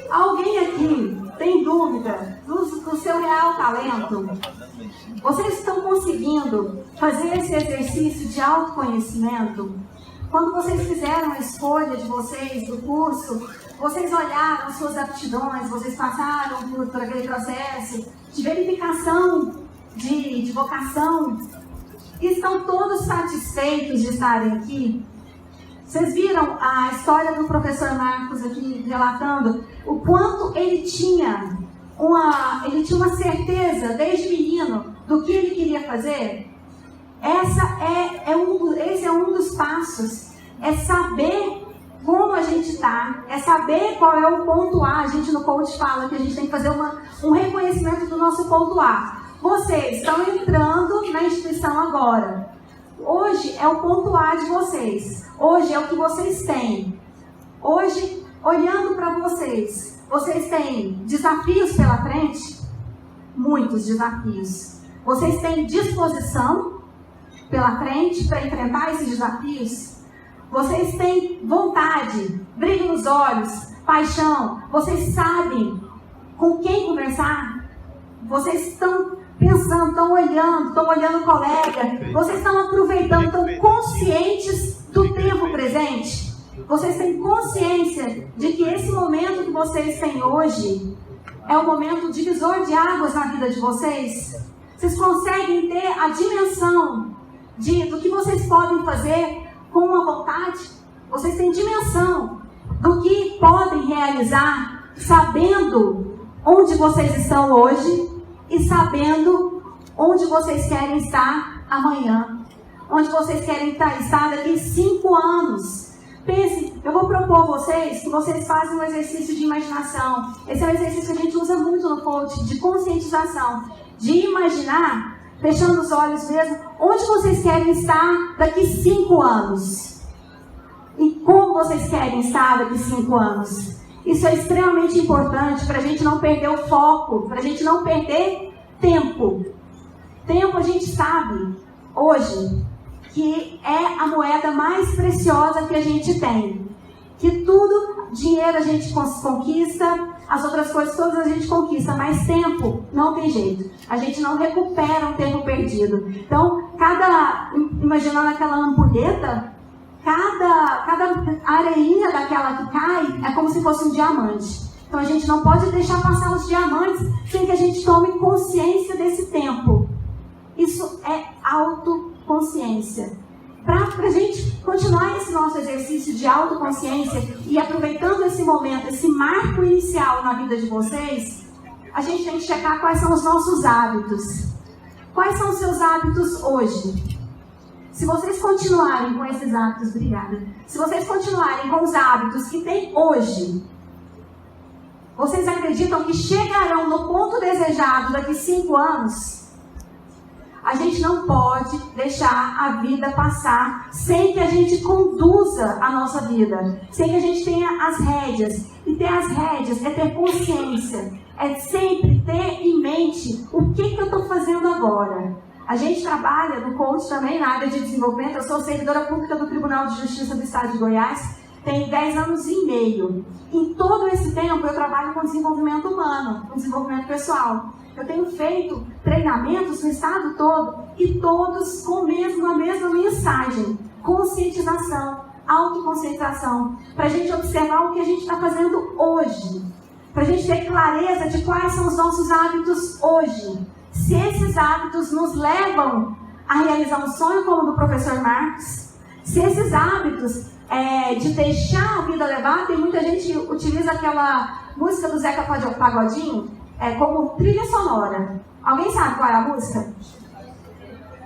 Alguém aqui tem dúvida do seu real talento? Vocês estão conseguindo fazer esse exercício de autoconhecimento? Quando vocês fizeram a escolha de vocês do curso, vocês olharam suas aptidões, vocês passaram por aquele processo de verificação de vocação e estão todos satisfeitos de estarem aqui? Vocês viram a história do professor Marcos aqui relatando o quanto ele tinha uma certeza desde menino do que ele queria fazer? Esse é um dos passos, é saber como a gente está, é saber qual é o ponto A. A gente no coach fala que a gente tem que fazer um reconhecimento do nosso ponto A. Vocês estão entrando na instituição agora. Hoje é o ponto A de vocês. Hoje é o que vocês têm. Hoje, olhando para vocês, vocês têm desafios pela frente? Muitos desafios. Vocês têm disposição pela frente para enfrentar esses desafios? Vocês têm vontade, brilho nos olhos, paixão? Vocês sabem com quem conversar? Vocês estão pensando, estão olhando o colega, vocês estão aproveitando, estão conscientes do tempo presente? Vocês têm consciência de que esse momento que vocês têm hoje é um momento divisor de águas na vida de vocês? Vocês conseguem ter a dimensão do que vocês podem fazer com uma vontade? Vocês têm dimensão do que podem realizar sabendo onde vocês estão hoje e sabendo onde vocês querem estar amanhã, onde vocês querem estar daqui 5 anos. Pense, eu vou propor a vocês que vocês façam um exercício de imaginação. Esse é um exercício que a gente usa muito no coaching, de conscientização, de imaginar, fechando os olhos mesmo, onde vocês querem estar daqui 5 anos. E como vocês querem estar daqui 5 anos. Isso é extremamente importante para a gente não perder o foco, para a gente não perder tempo. Tempo a gente sabe hoje que é a moeda mais preciosa que a gente tem. Que tudo, dinheiro a gente conquista, as outras coisas todas a gente conquista, mas tempo não tem jeito. A gente não recupera o tempo perdido. Então, imaginando aquela ampulheta, cada areinha daquela que cai é como se fosse um diamante. Então a gente não pode deixar passar os diamantes sem que a gente tome consciência desse tempo. Isso é autoconsciência. Para a gente continuar esse nosso exercício de autoconsciência e aproveitando esse momento, esse marco inicial na vida de vocês, a gente tem que checar quais são os nossos hábitos. Quais são os seus hábitos hoje? Se vocês continuarem com esses hábitos, obrigada. Se vocês continuarem com os hábitos que tem hoje, vocês acreditam que chegarão no ponto desejado daqui 5 anos? A gente não pode deixar a vida passar sem que a gente conduza a nossa vida, sem que a gente tenha as rédeas. E ter as rédeas é ter consciência, é sempre ter em mente o que eu estou fazendo agora. A gente trabalha no coach também na área de desenvolvimento. Eu sou servidora pública do Tribunal de Justiça do Estado de Goiás, tenho 10 anos e meio. Em todo esse tempo eu trabalho com desenvolvimento humano, com desenvolvimento pessoal. Eu tenho feito treinamentos no estado todo e todos com a mesma mensagem: conscientização, autoconscientização, para a gente observar o que a gente está fazendo hoje, para a gente ter clareza de quais são os nossos hábitos hoje. Se esses hábitos nos levam a realizar um sonho como o do professor Marcos, se esses hábitos de deixar a vida levar, tem muita gente que utiliza aquela música do Zeca Pagodinho como trilha sonora. Alguém sabe qual é a música?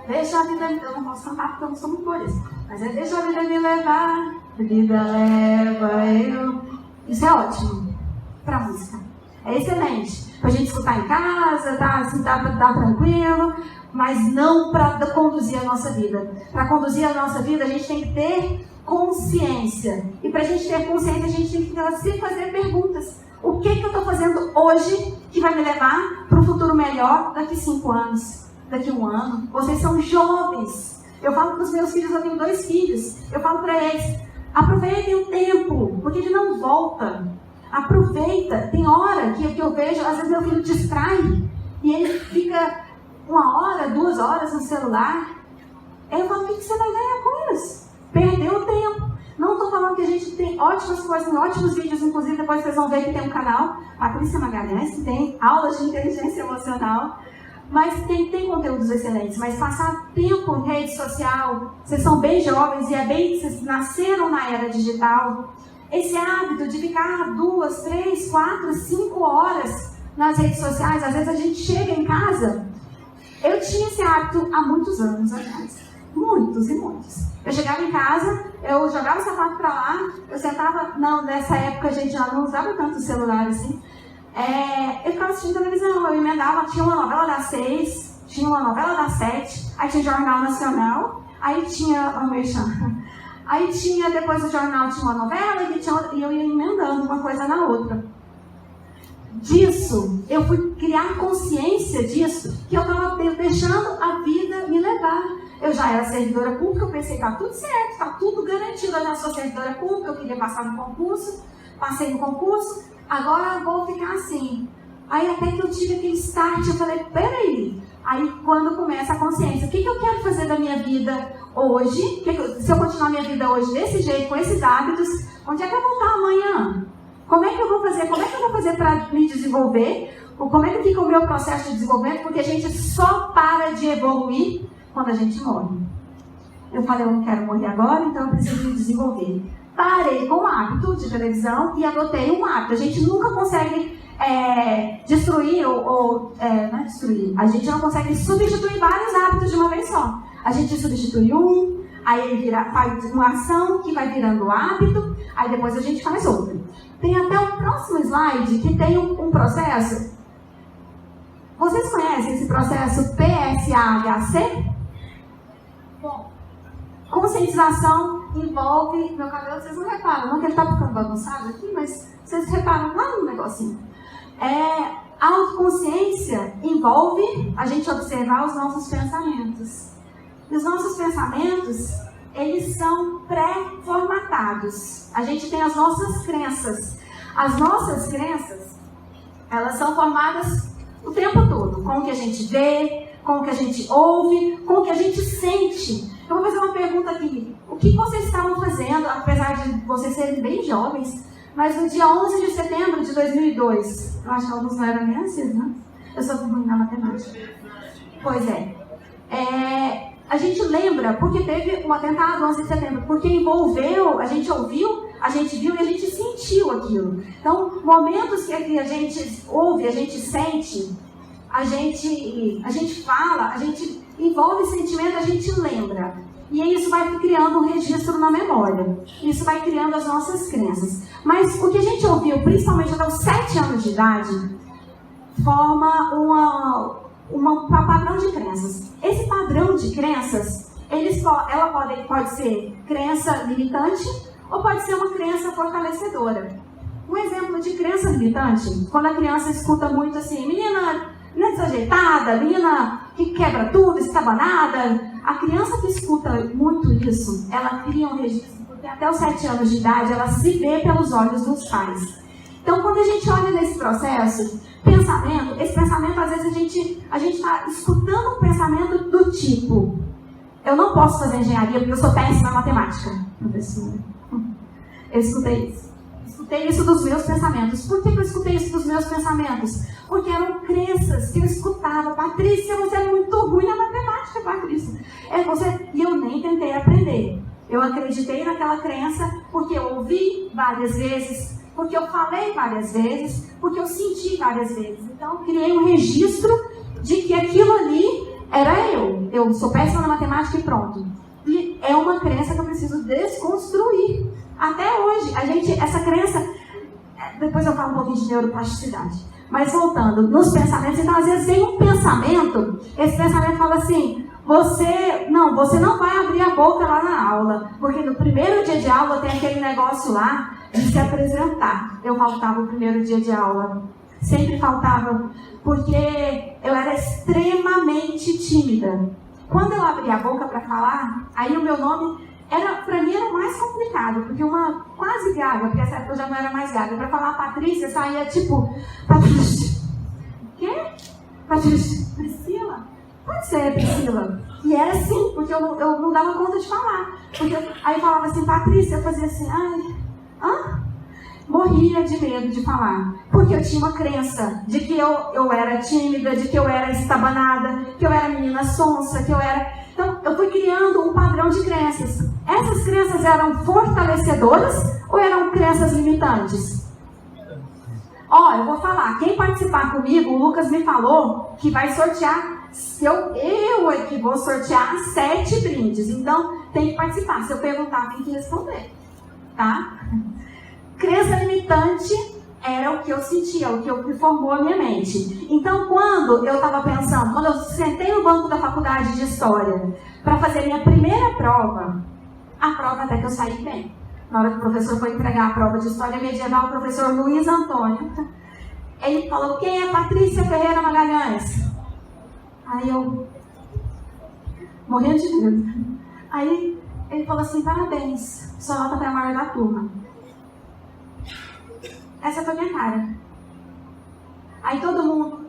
Deixa a vida... Eu não posso cantar porque eu não sou muito por isso. Mas é deixa a vida me levar, a vida leva eu... Isso é ótimo para música. É excelente. Pra gente escutar em casa, tá tranquilo, mas não para conduzir a nossa vida. Para conduzir a nossa vida, a gente tem que ter consciência. E para a gente ter consciência, a gente tem que se fazer perguntas. O que eu estou fazendo hoje que vai me levar para um futuro melhor daqui 5 anos, daqui 1 ano? Vocês são jovens. Eu falo para os meus filhos, eu tenho 2 filhos. Eu falo para eles, aproveitem o tempo, porque ele não volta. Aproveita. Tem hora que eu vejo, às vezes meu filho distrai e ele fica 1 hora, 2 horas no celular. Eu falo, o que você vai ganhar com isso? Perdeu o tempo. Não estou falando que a gente tem ótimas coisas, ótimos vídeos, inclusive depois vocês vão ver que tem um canal, Patrícia Magalhães, que tem aulas de inteligência emocional, mas tem conteúdos excelentes. Mas passar tempo em rede social, vocês são bem jovens e vocês nasceram na era digital, esse hábito de ficar 2, 3, 4, 5 horas nas redes sociais, às vezes a gente chega em casa. Eu tinha esse hábito há muitos anos atrás. Muitos e muitos. Eu chegava em casa, eu jogava o sapato pra lá, eu sentava... Não, nessa época a gente já não usava tanto o celular assim. Eu ficava assistindo televisão, eu emendava, tinha uma novela das 6, tinha uma novela das 7, aí tinha Jornal Nacional, aí tinha... Aí tinha, depois do jornal tinha uma novela e eu ia emendando uma coisa na outra. Disso, eu fui criar consciência disso, que eu estava deixando a vida me levar. Eu já era servidora pública, eu pensei, tá tudo certo, está tudo garantido, eu já sou servidora pública, eu queria passar no concurso, passei no concurso, agora eu vou ficar assim. Aí até que eu tive aquele start, eu falei, peraí. Aí quando começa a consciência, o que eu quero fazer da minha vida hoje? Se eu continuar a minha vida hoje desse jeito, com esses hábitos, onde é que eu vou estar amanhã? Como é que eu vou fazer para me desenvolver? Como é que fica o meu processo de desenvolvimento? Porque a gente só para de evoluir quando a gente morre. Eu falei, eu não quero morrer agora, então eu preciso me desenvolver. Parei com o hábito de televisão e adotei um hábito. A gente nunca consegue destruir não é destruir. A gente não consegue substituir vários hábitos de uma vez só. A gente substitui um, aí ele faz uma ação que vai virando hábito, aí depois a gente faz outra. Tem até o próximo slide que tem um processo. Vocês conhecem esse processo PSAHC? Bom, conscientização envolve... Meu cabelo, vocês não reparam, não que ele está ficando bagunçado aqui, mas vocês reparam lá no negocinho. A autoconsciência envolve a gente observar os nossos pensamentos. E os nossos pensamentos, eles são pré-formatados. A gente tem as nossas crenças. As nossas crenças, elas são formadas o tempo todo. Com o que a gente vê, com o que a gente ouve, com o que a gente sente. Eu vou fazer uma pergunta aqui. O que vocês estavam fazendo, apesar de vocês serem bem jovens, mas no dia 11 de setembro de 2002, eu acho que alguns não eram nem assim, né? Eu sou ruim na matemática. Pois é. A gente lembra, porque teve um atentado 11 de setembro, porque envolveu, a gente ouviu, a gente viu e a gente sentiu aquilo. Então, momentos que a gente ouve, a gente sente, a gente fala, a gente envolve sentimento, a gente lembra. E isso vai criando um registro na memória. Isso vai criando as nossas crenças. Mas o que a gente ouviu, principalmente até os 7 anos de idade, forma um padrão de crenças. Esse padrão de crenças, ela pode ser crença limitante ou pode ser uma crença fortalecedora. Um exemplo de crença limitante, quando a criança escuta muito assim, menina desajeitada, menina que quebra tudo, estabanada. A criança que escuta muito isso, ela cria um registro, porque até os 7 anos de idade ela se vê pelos olhos dos pais. Então, quando a gente olha nesse processo, esse pensamento, às vezes a gente está escutando um pensamento do tipo: eu não posso fazer engenharia porque eu sou péssima na matemática, professora. Eu escutei isso. Escutei isso dos meus pensamentos. Por que eu escutei isso dos meus pensamentos? Porque eram crenças que eu escutava. Patrícia, você é muito ruim na matemática, Patrícia. E eu nem tentei aprender. Eu acreditei naquela crença porque eu ouvi várias vezes, porque eu falei várias vezes, porque eu senti várias vezes. Então, eu criei um registro de que aquilo ali era eu. Eu sou péssima na matemática e pronto. E é uma crença que eu preciso desconstruir. Até hoje, essa crença... Depois eu falo um pouquinho de neuroplasticidade. Mas voltando, nos pensamentos, então às vezes vem um pensamento, esse pensamento fala assim: você não vai abrir a boca lá na aula, porque no primeiro dia de aula tem aquele negócio lá de se apresentar. Eu faltava o primeiro dia de aula, sempre faltava, porque eu era extremamente tímida. Quando eu abri a boca para falar, aí o meu nome Pra mim era mais complicado, porque uma quase gaga, porque essa época eu já não era mais gaga, pra falar Patrícia, saía tipo, Patrícia. Quê? Patrícia. Priscila? Pode ser, Priscila. E era assim, porque eu não dava conta de falar. Aí eu falava assim, Patrícia, eu fazia assim, morria de medo de falar. Porque eu tinha uma crença de que eu era tímida, de que eu era estabanada, que eu era menina sonsa, que eu era... Então, eu fui criando um padrão de crenças. Essas crenças eram fortalecedoras ou eram crenças limitantes? Eu vou falar. Quem participar comigo, o Lucas me falou que vai sortear... Eu é que vou sortear 7 brindes. Então, tem que participar. Se eu perguntar, tem que responder. Tá? Crença limitante era o que eu sentia, o que formou a minha mente. Então, quando eu estava pensando, quando eu sentei no banco da faculdade de História para fazer minha primeira prova, a prova até que eu saí bem. Na hora que o professor foi entregar a prova de História Medieval, o professor Luiz Antônio, ele falou, quem é Patrícia Ferreira Magalhães? Aí eu, morrendo de medo. Aí ele falou assim, parabéns, sua nota foi a maior da turma. Essa foi a minha cara. Aí todo mundo,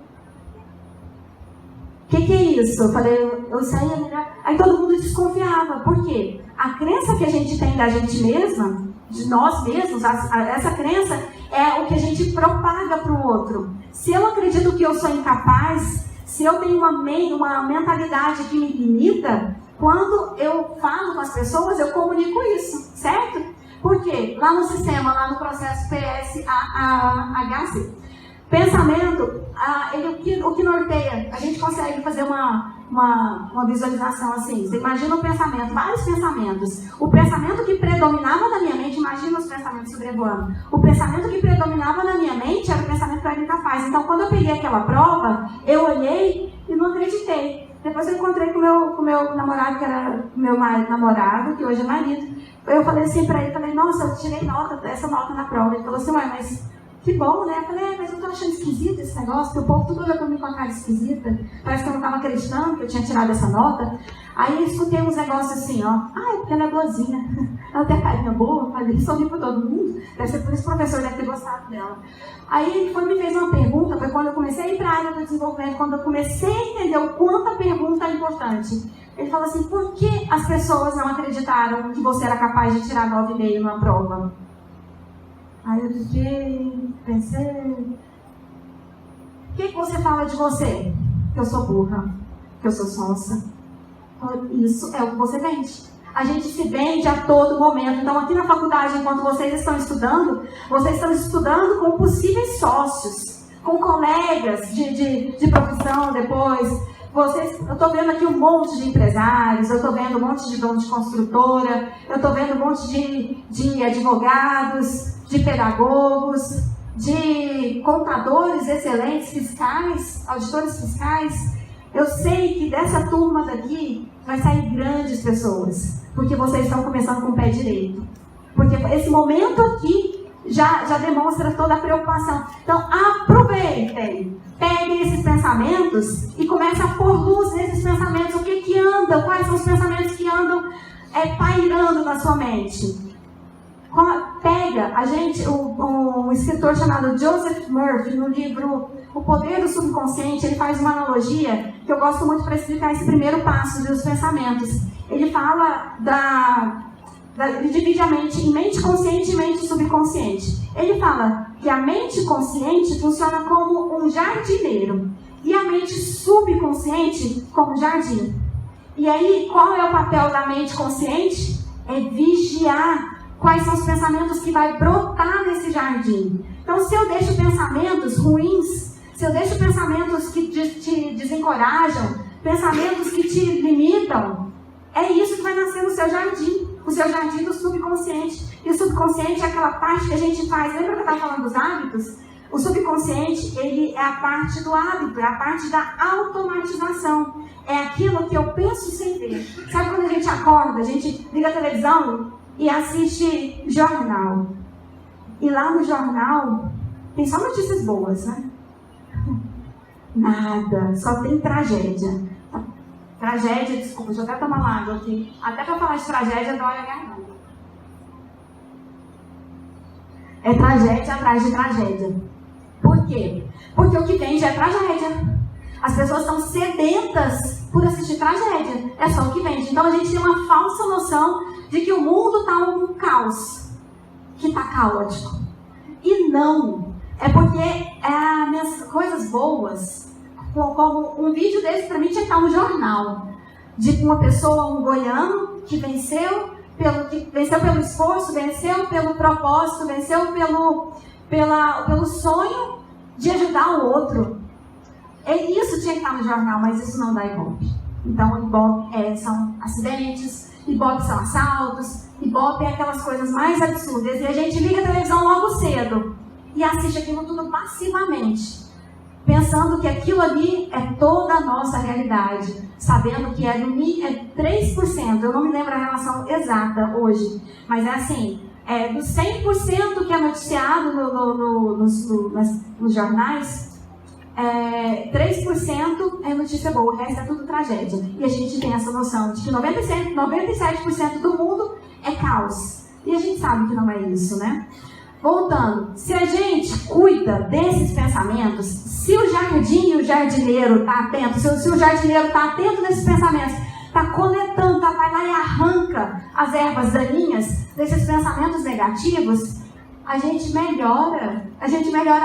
o que é isso? Eu falei, eu saía melhor. Aí todo mundo desconfiava. Por quê? A crença que a gente tem da gente mesma, de nós mesmos, essa crença é o que a gente propaga para o outro. Se eu acredito que eu sou incapaz, se eu tenho uma mentalidade que me limita, quando eu falo com as pessoas, eu comunico isso, certo? Por quê? Lá no sistema, lá no processo PSAHC, pensamento, o que norteia, a gente consegue fazer uma visualização assim. Você imagina um pensamento, vários pensamentos. O pensamento que predominava na minha mente, imagina os pensamentos sobrevoando. O pensamento que predominava na minha mente era o pensamento que eu era incapaz. Então, quando eu peguei aquela prova, eu olhei e não acreditei. Depois eu encontrei com o meu namorado, que era meu namorado, que hoje é marido. Eu falei assim pra ele, falei, nossa, eu tirei essa nota na prova. Ele falou assim, ué, mas que bom, né? Eu falei, mas eu tô achando esquisito esse negócio, que o povo tudo olhou pra mim com a cara esquisita. Parece que eu não tava acreditando que eu tinha tirado essa nota. Aí eu escutei uns negócios assim, é porque ela é boazinha. Ela tem a carinha boa, falei, sorri pra todo mundo. Deve ser por isso que o professor deve ter gostado dela. Aí ele me fez uma pergunta, foi quando eu comecei a ir para a área do desenvolvimento, quando eu comecei a entender o quanto a pergunta é importante. Ele falou assim, por que as pessoas não acreditaram que você era capaz de tirar 9,5 numa prova? Aí eu fiquei, pensei, o que você fala de você? Que eu sou burra, que eu sou sonsa. Isso é o que você vende. A gente se vende a todo momento. Então, aqui na faculdade, enquanto vocês estão estudando com possíveis sócios, com colegas de profissão depois. Eu estou vendo aqui um monte de empresários, eu estou vendo um monte de dono de construtora, eu estou vendo um monte de advogados, de pedagogos, de contadores excelentes, fiscais, auditores fiscais. Eu sei que dessa turma daqui vai sair grandes pessoas, porque vocês estão começando com o pé direito. Porque esse momento aqui já demonstra toda a preocupação. Então, aproveitem, peguem esses pensamentos e comecem a pôr luz nesses pensamentos. O que anda? Quais são os pensamentos que andam pairando na sua mente? Pega, um escritor chamado Joseph Murphy, no livro O Poder do Subconsciente, ele faz uma analogia que eu gosto muito para explicar esse primeiro passo dos pensamentos. Ele fala ele divide a mente em mente consciente e mente subconsciente. Ele fala que a mente consciente funciona como um jardineiro e a mente subconsciente como um jardim. E aí, qual é o papel da mente consciente? É vigiar quais são os pensamentos que vai brotar nesse jardim. Então, se eu deixo pensamentos ruins, se eu deixo pensamentos que te desencorajam, pensamentos que te limitam, é isso que vai nascer no seu jardim. O seu jardim do subconsciente. E o subconsciente é aquela parte que a gente faz. Lembra que eu estava falando dos hábitos? O subconsciente, ele é a parte do hábito, é a parte da automatização. É aquilo que eu penso sem ver. Sabe quando a gente acorda, a gente liga a televisão e assiste jornal. E lá no jornal tem só notícias boas, né? Nada, só tem tragédia. Tragédia, desculpa, deixa eu até tomar uma água aqui. Até para falar de tragédia, dói a garganta. É tragédia atrás de tragédia. Por quê? Porque o que vende é tragédia. As pessoas estão sedentas por assistir tragédia. É só o que vende. Então a gente tem uma falsa noção de que o mundo está um caos. Que está caótico. E não. É porque coisas boas, como um vídeo desse para mim tinha que estar no jornal. De uma pessoa, um goiano, que venceu pelo esforço, venceu pelo propósito, venceu pelo sonho de ajudar o outro. Isso tinha que estar no jornal, mas isso não dá Ibope. Então, Ibope são acidentes, Ibope são assaltos, Ibope é aquelas coisas mais absurdas. E a gente liga a televisão logo cedo e assiste aquilo tudo passivamente, pensando que aquilo ali é toda a nossa realidade, sabendo que é 3%, eu não me lembro a relação exata hoje, mas é assim, dos 100% que é noticiado nos jornais, 3% é notícia boa, o resto é tudo tragédia. E a gente tem essa noção de que 97% do mundo é caos. E a gente sabe que não é isso, né? Voltando, se a gente cuida desses pensamentos, se o jardim e o jardineiro está atento, se o jardineiro está atento nesses pensamentos, está coletando, vai lá e arranca as ervas daninhas desses pensamentos negativos, a gente melhora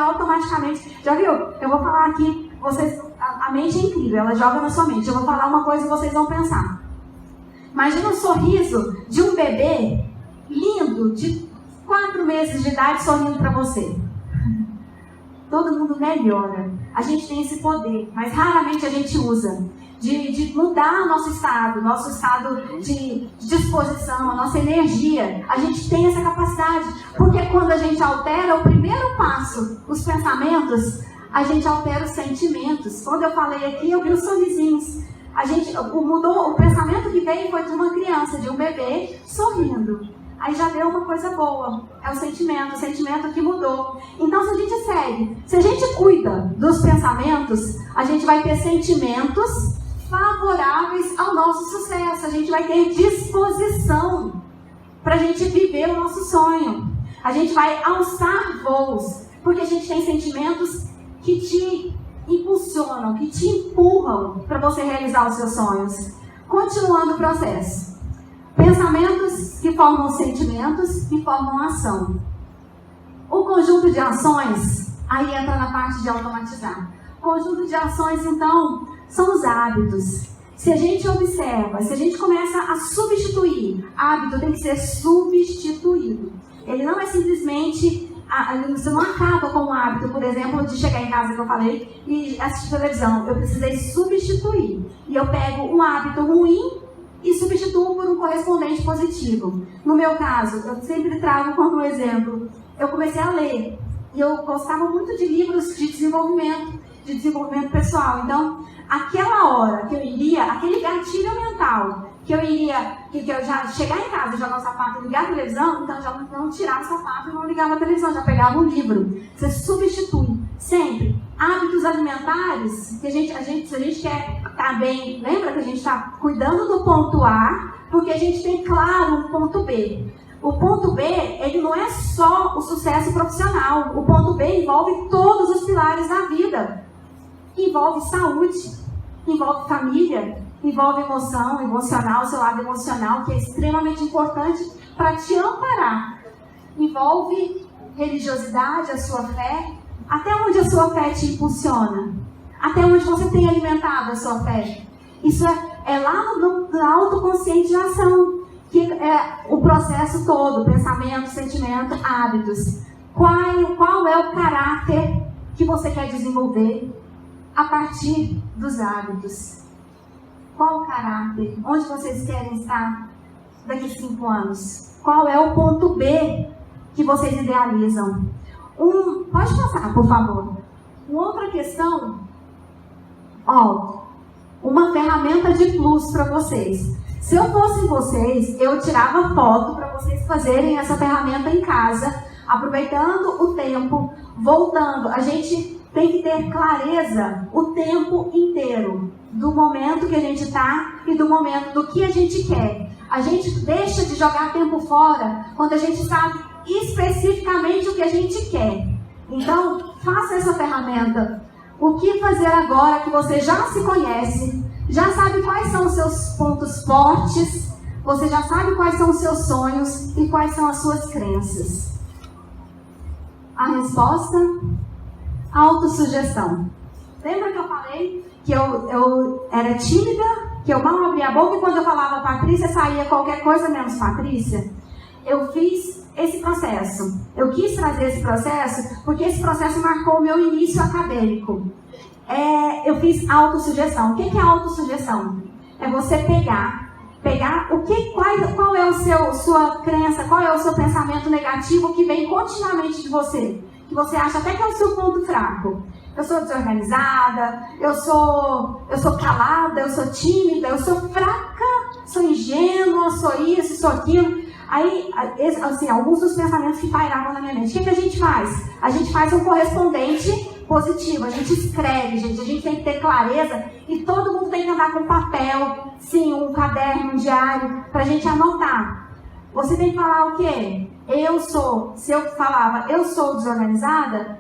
automaticamente. Já viu? Eu vou falar aqui, a mente é incrível, ela joga na sua mente. Eu vou falar uma coisa e vocês vão pensar. Imagina o sorriso de um bebê lindo, de 4 meses de idade, sorrindo para você. Todo mundo melhora. A gente tem esse poder, mas raramente a gente usa. De mudar o nosso estado de disposição, a nossa energia. A gente tem essa capacidade. Porque quando a gente altera o primeiro passo, os pensamentos, a gente altera os sentimentos. Quando eu falei aqui, eu vi os sorrisinhos. O pensamento que veio foi de uma criança, de um bebê, sorrindo. Aí já deu uma coisa boa. É o sentimento que mudou. Então, se a gente cuida dos pensamentos, a gente vai ter sentimentos favoráveis ao nosso sucesso. A gente vai ter disposição para a gente viver o nosso sonho. A gente vai alçar voos, porque a gente tem sentimentos que te impulsionam, que te empurram para você realizar os seus sonhos. Continuando o processo. Pensamentos que formam sentimentos que formam ação. O conjunto de ações, aí entra na parte de automatizar. O conjunto de ações, então, são os hábitos. Se a gente observa, se a gente começa a substituir, hábito tem que ser substituído. Ele não é simplesmente, você não acaba com o hábito, por exemplo, de chegar em casa, que eu falei, e assistir televisão. Eu precisei substituir. E eu pego um hábito ruim e substituo por um correspondente positivo. No meu caso, eu sempre trago como exemplo, eu comecei a ler. E eu gostava muito de livros de desenvolvimento pessoal. Então, aquela hora que eu iria, aquele gatilho mental, que eu já chegar em casa, jogar o sapato e ligar a televisão, então eu já não tirava o sapato e não ligava a televisão, já pegava um livro. Você substitui sempre. Hábitos alimentares, que se a gente quer estar bem, lembra que a gente está cuidando do ponto A, porque a gente tem claro um ponto B. O ponto B, ele não é só o sucesso profissional. O ponto B envolve todos os pilares da vida. Envolve saúde, envolve família, envolve emocional, seu lado emocional, que é extremamente importante para te amparar. Envolve religiosidade, a sua fé. Até onde a sua fé te impulsiona? Até onde você tem alimentado a sua fé? Isso é lá na autoconscientização, que é o processo todo, pensamento, sentimento, hábitos. Qual é o caráter que você quer desenvolver a partir dos hábitos? Qual o caráter? Onde vocês querem estar daqui a 5 anos? Qual é o ponto B que vocês idealizam? Pode passar, por favor. Uma outra questão, uma ferramenta de plus para vocês. Se eu fosse vocês, eu tirava foto para vocês fazerem essa ferramenta em casa, aproveitando o tempo, voltando, a gente tem que ter clareza o tempo inteiro do momento que a gente está e do momento do que a gente quer. A gente deixa de jogar tempo fora quando a gente sabe especificamente o que a gente quer. Então, faça essa ferramenta. O que fazer agora que você já se conhece, já sabe quais são os seus pontos fortes, você já sabe quais são os seus sonhos e quais são as suas crenças. A resposta? Autossugestão. Lembra que eu falei que eu era tímida, que eu mal abria a boca e quando eu falava Patrícia saía qualquer coisa menos Patrícia? Eu fiz esse processo. Eu quis trazer esse processo porque esse processo marcou o meu início acadêmico. Eu fiz autossugestão. O que é autossugestão? É você pegar qual é sua crença, qual é o seu pensamento negativo que vem continuamente de você, que você acha até que é o seu ponto fraco. Eu sou desorganizada, eu sou calada, eu sou tímida, eu sou fraca, sou ingênua, sou isso, sou aquilo. Aí, assim, alguns dos pensamentos que pairavam na minha mente. O que a gente faz? A gente faz um correspondente positivo. A gente escreve, gente. A gente tem que ter clareza e todo mundo tem que andar com papel, sim, um caderno, um diário, pra gente anotar. Você tem que falar o quê? Se eu falava, eu sou desorganizada,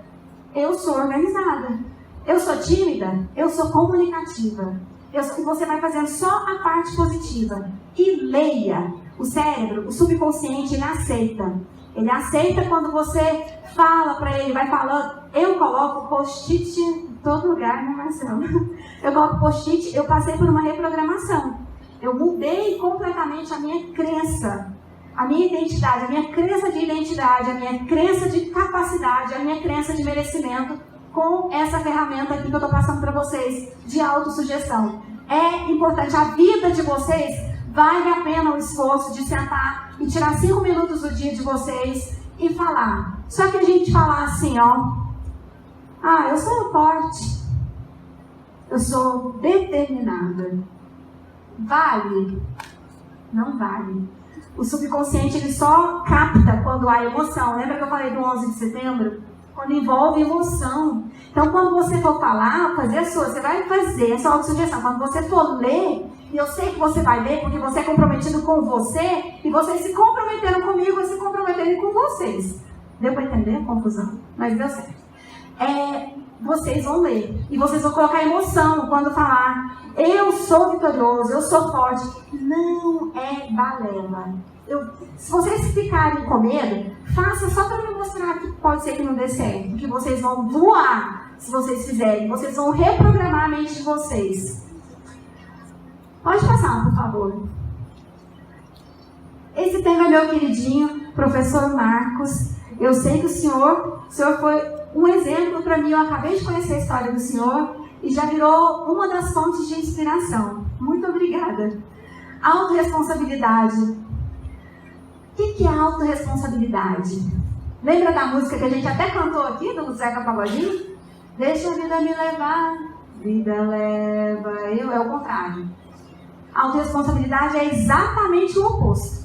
eu sou organizada. Eu sou tímida, eu sou comunicativa. E você vai fazendo só a parte positiva. E leia. O cérebro, o subconsciente, ele aceita. Ele aceita quando você fala para ele, vai falando. Eu coloco post-it em todo lugar, né, Marcelo? Eu coloco post-it, eu passei por uma reprogramação. Eu mudei completamente a minha crença, a minha identidade, a minha crença de identidade, a minha crença de capacidade, a minha crença de merecimento com essa ferramenta aqui que eu estou passando para vocês, de autossugestão. É importante, a vida de vocês vale a pena o esforço de sentar e tirar 5 minutos do dia de vocês e falar. Só que a gente falar assim, ó. Eu sou forte. Eu sou determinada. Vale? Não vale. O subconsciente, ele só capta quando há emoção. Lembra que eu falei do 11 de setembro? Quando envolve emoção. Então, quando você for falar, você vai fazer essa autossugestão. Quando você for ler, e eu sei que você vai ler, porque você é comprometido com você, e vocês se comprometeram comigo, e se comprometeram com vocês. Deu para entender a confusão? Mas deu certo. Vocês vão ler, e vocês vão colocar emoção quando falar, eu sou vitorioso, eu sou forte. Não é balela. Se vocês ficarem com medo, faça só para me mostrar que pode ser que não dê certo, que vocês vão voar se vocês fizerem, vocês vão reprogramar a mente de vocês. Pode passar, por favor. Esse tema é meu queridinho, professor Marcos. Eu sei que o senhor foi um exemplo para mim. Eu acabei de conhecer a história do senhor e já virou uma das fontes de inspiração. Muito obrigada. Autorresponsabilidade. O que é autorresponsabilidade? Lembra da música que a gente até cantou aqui, do Zeca Pagodinho? Deixa a vida me levar, vida leva eu. É o contrário. A autorresponsabilidade é exatamente o oposto.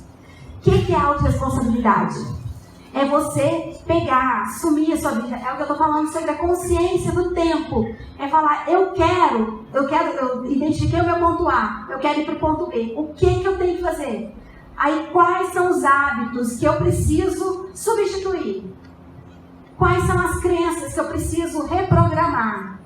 O que é autorresponsabilidade? É você pegar, assumir a sua vida. É o que eu estou falando sobre a consciência do tempo. É falar, eu identifiquei o meu ponto A, eu quero ir para o ponto B. O que eu tenho que fazer? Aí, quais são os hábitos que eu preciso substituir? Quais são as crenças que eu preciso reprogramar?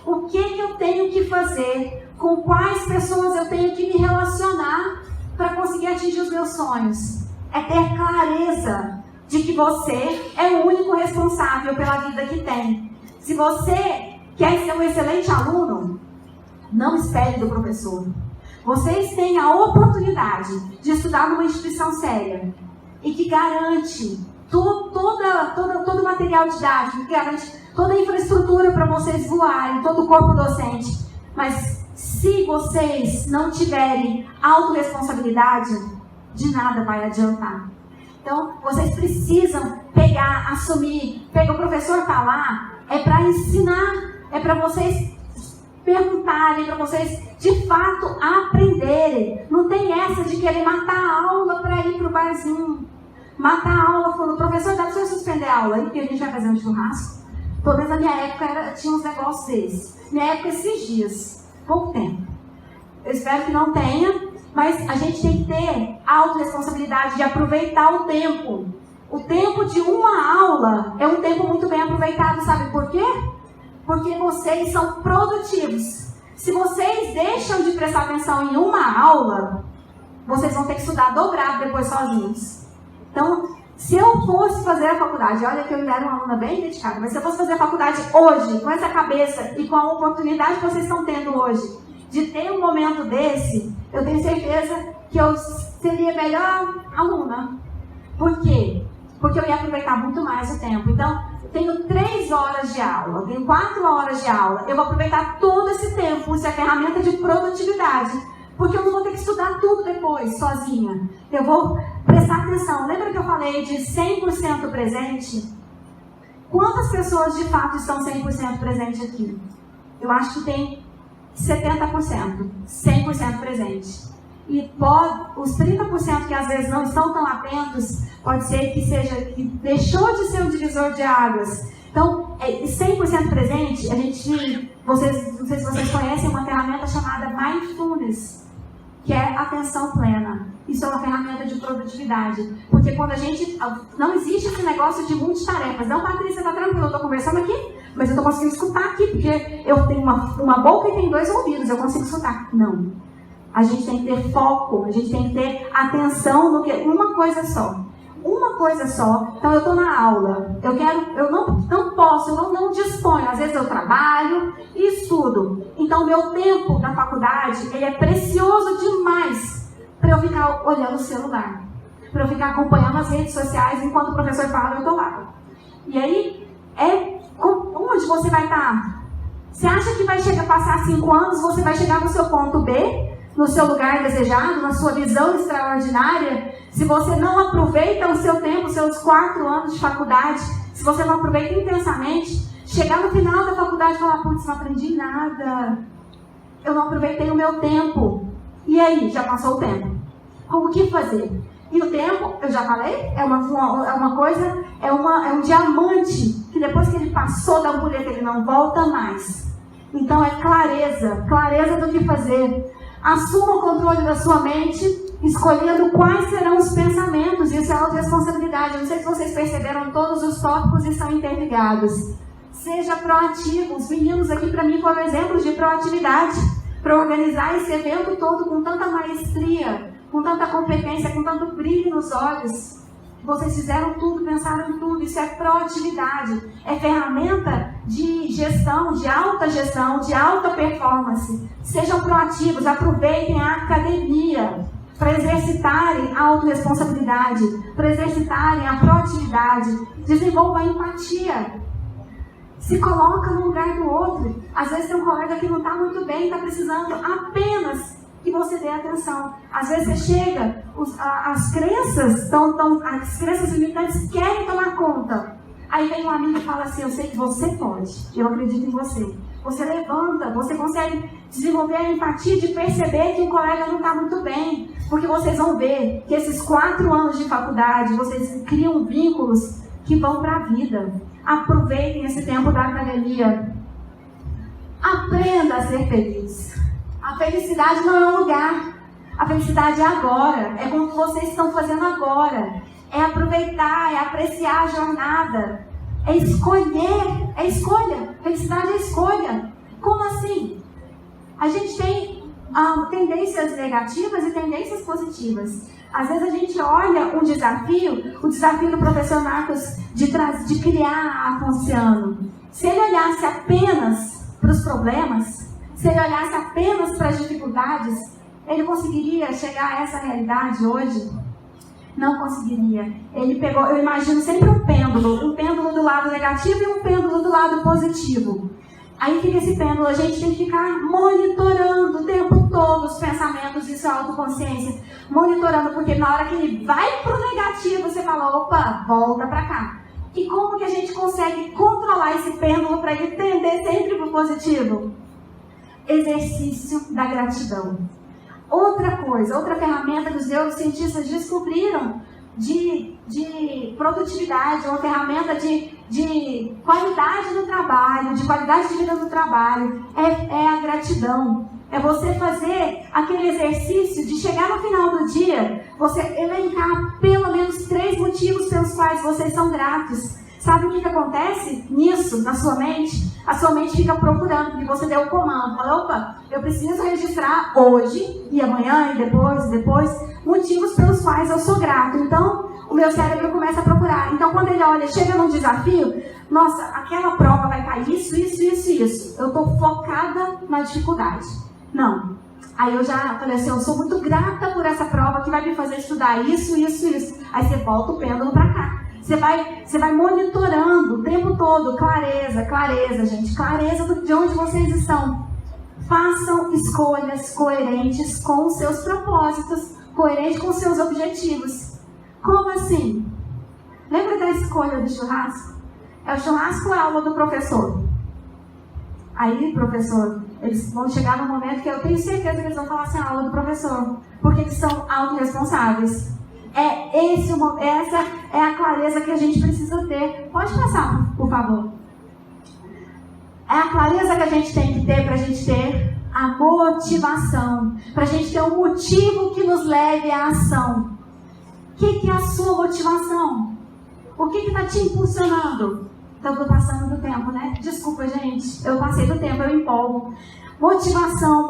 O que eu tenho que fazer? Com quais pessoas eu tenho que me relacionar para conseguir atingir os meus sonhos? É ter clareza de que você é o único responsável pela vida que tem. Se você quer ser um excelente aluno, não espere do professor. Vocês têm a oportunidade de estudar numa instituição séria e que garante todo o material didático, que garante toda a infraestrutura para vocês voarem, todo o corpo docente. Mas se vocês não tiverem autorresponsabilidade, de nada vai adiantar. Então, vocês precisam pegar, assumir. O professor está lá, é para ensinar, é para vocês perguntarem, para vocês de fato aprenderem. Não tem essa de querer matar a aula para ir para o barzinho. Matar a aula, falando, professor, dá para você suspender a aula aí, porque a gente vai fazer um churrasco. Pelo menos na minha época tinha uns negócios desses. Minha época esses dias, pouco tempo. Eu espero que não tenha, mas a gente tem que ter a autorresponsabilidade de aproveitar o tempo. O tempo de uma aula é um tempo muito bem aproveitado, sabe por quê? Porque vocês são produtivos. Se vocês deixam de prestar atenção em uma aula, vocês vão ter que estudar dobrado depois sozinhos. Então, se eu fosse fazer a faculdade, olha que eu era uma aluna bem dedicada, mas se eu fosse fazer a faculdade hoje, com essa cabeça e com a oportunidade que vocês estão tendo hoje, de ter um momento desse, eu tenho certeza que eu seria a melhor aluna. Por quê? Porque eu ia aproveitar muito mais o tempo. Então, eu tenho 3 horas de aula, eu tenho 4 horas de aula, eu vou aproveitar todo esse tempo, isso é ferramenta de produtividade. Porque eu não vou ter que estudar tudo depois, sozinha. Eu vou prestar atenção. Lembra que eu falei de 100% presente? Quantas pessoas de fato estão 100% presente aqui? Eu acho que tem 70%, 100% presente. E os 30% que às vezes não estão tão atentos, pode ser que seja que deixou de ser um divisor de águas. Então, 100% presente, não sei se vocês conhecem uma ferramenta chamada Mindfulness, que é atenção plena. Isso é uma ferramenta de produtividade. Porque quando a gente... Não existe esse negócio de multitarefas. Não, Patrícia, tá tranquilo, eu estou conversando aqui, mas eu estou conseguindo escutar aqui, porque eu tenho uma boca e tenho 2 ouvidos, eu consigo escutar. Não. A gente tem que ter foco, a gente tem que ter atenção no que uma coisa só. Uma coisa só. Então eu estou na aula, eu não posso, eu não disponho. Às vezes eu trabalho e estudo. Então o meu tempo na faculdade, ele é precioso demais para eu ficar olhando o celular, para eu ficar acompanhando as redes sociais enquanto o professor fala, eu estou lá. E aí, onde você vai estar? Você acha que vai passar 5 anos, você vai chegar no seu ponto B, no seu lugar desejado, na sua visão extraordinária? Se você não aproveita o seu tempo, os seus 4 anos de faculdade, se você não aproveita intensamente, chegar no final da faculdade e falar, putz, não aprendi nada, eu não aproveitei o meu tempo. E aí, já passou o tempo. O que fazer? E o tempo, eu já falei, é um diamante, que depois que ele passou da ampulheta, ele não volta mais. Então é clareza do que fazer. Assuma o controle da sua mente, escolhendo quais serão os pensamentos. Isso é autorresponsabilidade. Eu não sei se vocês perceberam, todos os tópicos estão interligados. Seja proativo. Os meninos aqui, para mim, foram exemplos de proatividade. Para organizar esse evento todo com tanta maestria, com tanta competência, com tanto brilho nos olhos. Vocês fizeram tudo, pensaram em tudo. Isso é proatividade. É ferramenta de gestão, de alta performance. Sejam proativos, aproveitem a academia para exercitarem a autorresponsabilidade, para exercitarem a proatividade. Desenvolvam a empatia. Se coloca no lugar do outro. Às vezes tem um colega que não está muito bem, está precisando apenas que você dê atenção. Às vezes você chega, as crenças limitantes querem tomar conta. Aí vem um amigo e fala assim, eu sei que você pode, eu acredito em você. Você levanta, você consegue desenvolver a empatia de perceber que o colega não está muito bem. Porque vocês vão ver que esses 4 anos de faculdade, vocês criam vínculos que vão para a vida. Aproveitem esse tempo da academia. Aprenda a ser feliz. A felicidade não é um lugar. A felicidade é agora. É como vocês estão fazendo agora. É aproveitar, é apreciar a jornada. É escolher. É escolha. Felicidade é escolha. Como assim? A gente tem tendências negativas e tendências positivas. Às vezes a gente olha o desafio do professor Marcos de criar a Ponciano. Se ele olhasse apenas para os problemas, se ele olhasse apenas para as dificuldades, ele conseguiria chegar a essa realidade hoje? Não conseguiria. Ele pegou, eu imagino sempre um pêndulo do lado negativo e um pêndulo do lado positivo. Aí fica esse pêndulo, a gente tem que ficar monitorando o tempo todo os pensamentos de sua autoconsciência. Monitorando, porque na hora que ele vai pro negativo, você fala, opa, volta pra cá. E como que a gente consegue controlar esse pêndulo para ele tender sempre pro positivo? Exercício da gratidão. Outra coisa, outra ferramenta que os neurocientistas descobriram de produtividade, uma ferramenta de de qualidade no trabalho, de qualidade de vida no trabalho, é a gratidão. É você fazer aquele exercício de chegar no final do dia, você elencar pelo menos 3 motivos pelos quais vocês são gratos. Sabe o que acontece nisso, na sua mente? A sua mente fica procurando, porque você deu o comando. Fala, opa, eu preciso registrar hoje, e amanhã, e depois, motivos pelos quais eu sou grato. Então, o meu cérebro começa a procurar. Então, quando ele olha, chega num desafio, nossa, aquela prova vai cair isso. Eu estou focada na dificuldade. Não. Aí eu já falei assim, eu sou muito grata por essa prova que vai me fazer estudar isso. Aí você volta o pêndulo para cá. Você vai monitorando o tempo todo, clareza, gente, clareza de onde vocês estão. Façam escolhas coerentes com os seus propósitos, coerentes com os seus objetivos. Como assim? Lembra da escolha do churrasco? É o churrasco ou a aula do professor? Aí, professor, eles vão chegar no momento que eu tenho certeza que eles vão falar assim, a aula do professor, porque eles são autorresponsáveis. Essa é a clareza que a gente precisa ter. Pode passar, por favor. É a clareza que a gente tem que ter para a gente ter a motivação, para a gente ter um motivo que nos leve à ação. O que é a sua motivação? O que está te impulsionando? Então, eu estou passando do tempo, né? Desculpa, gente. Eu passei do tempo, eu empolgo. Motivação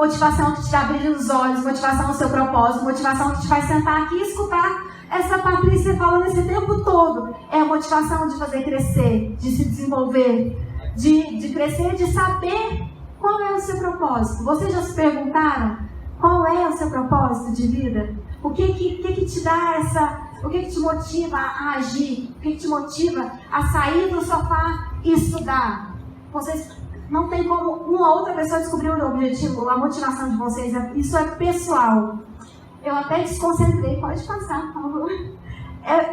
que te dá brilho nos olhos, motivação no seu propósito, motivação que te faz sentar aqui e escutar essa Patrícia falando esse tempo todo. É a motivação de fazer crescer, de se desenvolver, de crescer, de saber qual é o seu propósito. Vocês já se perguntaram qual é o seu propósito de vida? O que te dá o que te motiva a agir? O que te motiva a sair do sofá e estudar? Vocês não tem como uma outra pessoa descobrir o objetivo, a motivação de vocês. Isso é pessoal. Eu até desconcentrei. Pode passar, por favor.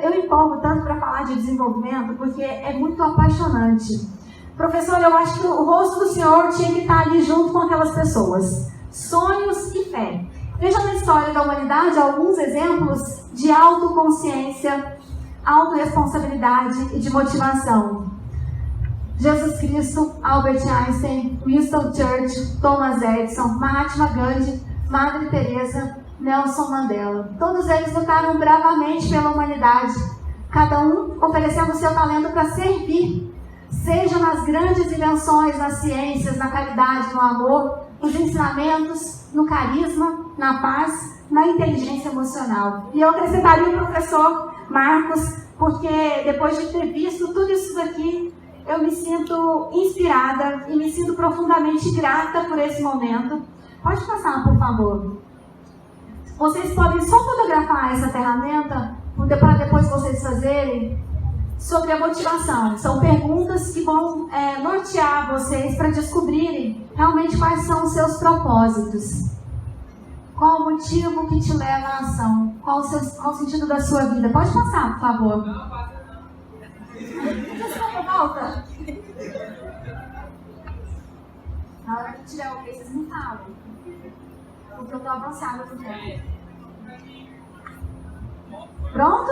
Eu empolgo tanto para falar de desenvolvimento, porque é muito apaixonante. Professor, eu acho que o rosto do senhor tinha que estar ali junto com aquelas pessoas. Sonhos e fé. Veja na história da humanidade alguns exemplos de autoconsciência, autorresponsabilidade e de motivação. Jesus Cristo, Albert Einstein, Winston Churchill, Thomas Edison, Mahatma Gandhi, Madre Teresa, Nelson Mandela. Todos eles lutaram bravamente pela humanidade, cada um oferecendo seu talento para servir, seja nas grandes invenções, nas ciências, na caridade, no amor, nos ensinamentos, no carisma, na paz, na inteligência emocional. E eu acrescentaria o professor Marcos, porque depois de ter visto tudo isso daqui, eu me sinto inspirada e me sinto profundamente grata por esse momento. Pode passar, por favor. Vocês podem só fotografar essa ferramenta para depois vocês fazerem sobre a motivação. São perguntas que vão nortear vocês para descobrirem realmente quais são os seus propósitos. Qual o motivo que te leva à ação? Qual o sentido da sua vida? Pode passar, por favor. Volta. Na hora que tiver o que vocês me falam. Porque eu estou avançada no tempo. Pronto?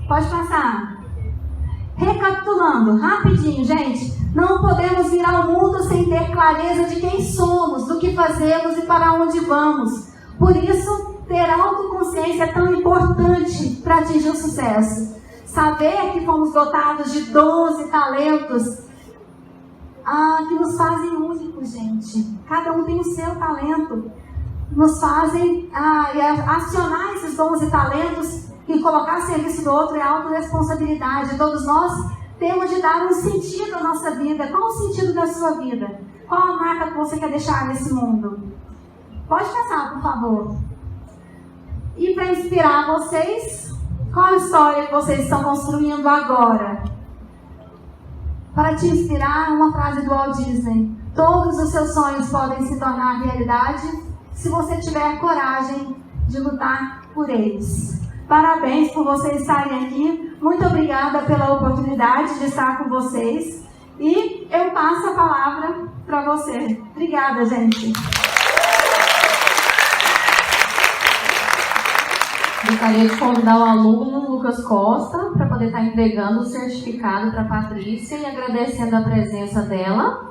Pode passar. Recapitulando, rapidinho, gente. Não podemos vir ao mundo sem ter clareza de quem somos, do que fazemos e para onde vamos. Por isso, ter autoconsciência é tão importante para atingir o sucesso. Saber que fomos dotados de dons e talentos que nos fazem únicos, gente. Cada um tem o seu talento. Nos fazem acionar esses dons e talentos e colocar a serviço do outro é autorresponsabilidade. Todos nós temos de dar um sentido à nossa vida. Qual o sentido da sua vida? Qual a marca que você quer deixar nesse mundo? Pode passar, por favor. E para inspirar vocês, qual a história que vocês estão construindo agora? Para te inspirar, uma frase do Walt Disney: todos os seus sonhos podem se tornar realidade se você tiver coragem de lutar por eles. Parabéns por vocês estarem aqui. Muito obrigada pela oportunidade de estar com vocês. E eu passo a palavra para você. Obrigada, gente. Gostaria de convidar o aluno Lucas Costa para poder estar entregando o certificado para a Patrícia e agradecendo a presença dela.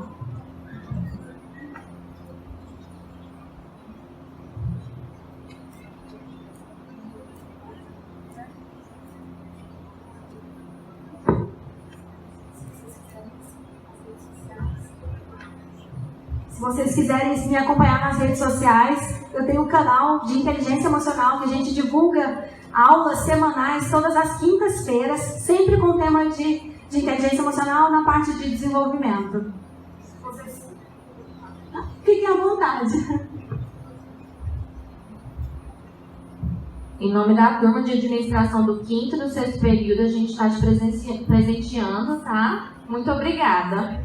Se vocês quiserem me acompanhar nas redes sociais, eu tenho um canal de inteligência emocional que a gente divulga aulas semanais todas as quintas-feiras, sempre com o tema de inteligência emocional na parte de desenvolvimento. Fiquem à vontade. Em nome da turma de administração do 5º e do 6º período, a gente está te presenteando, tá? Muito obrigada.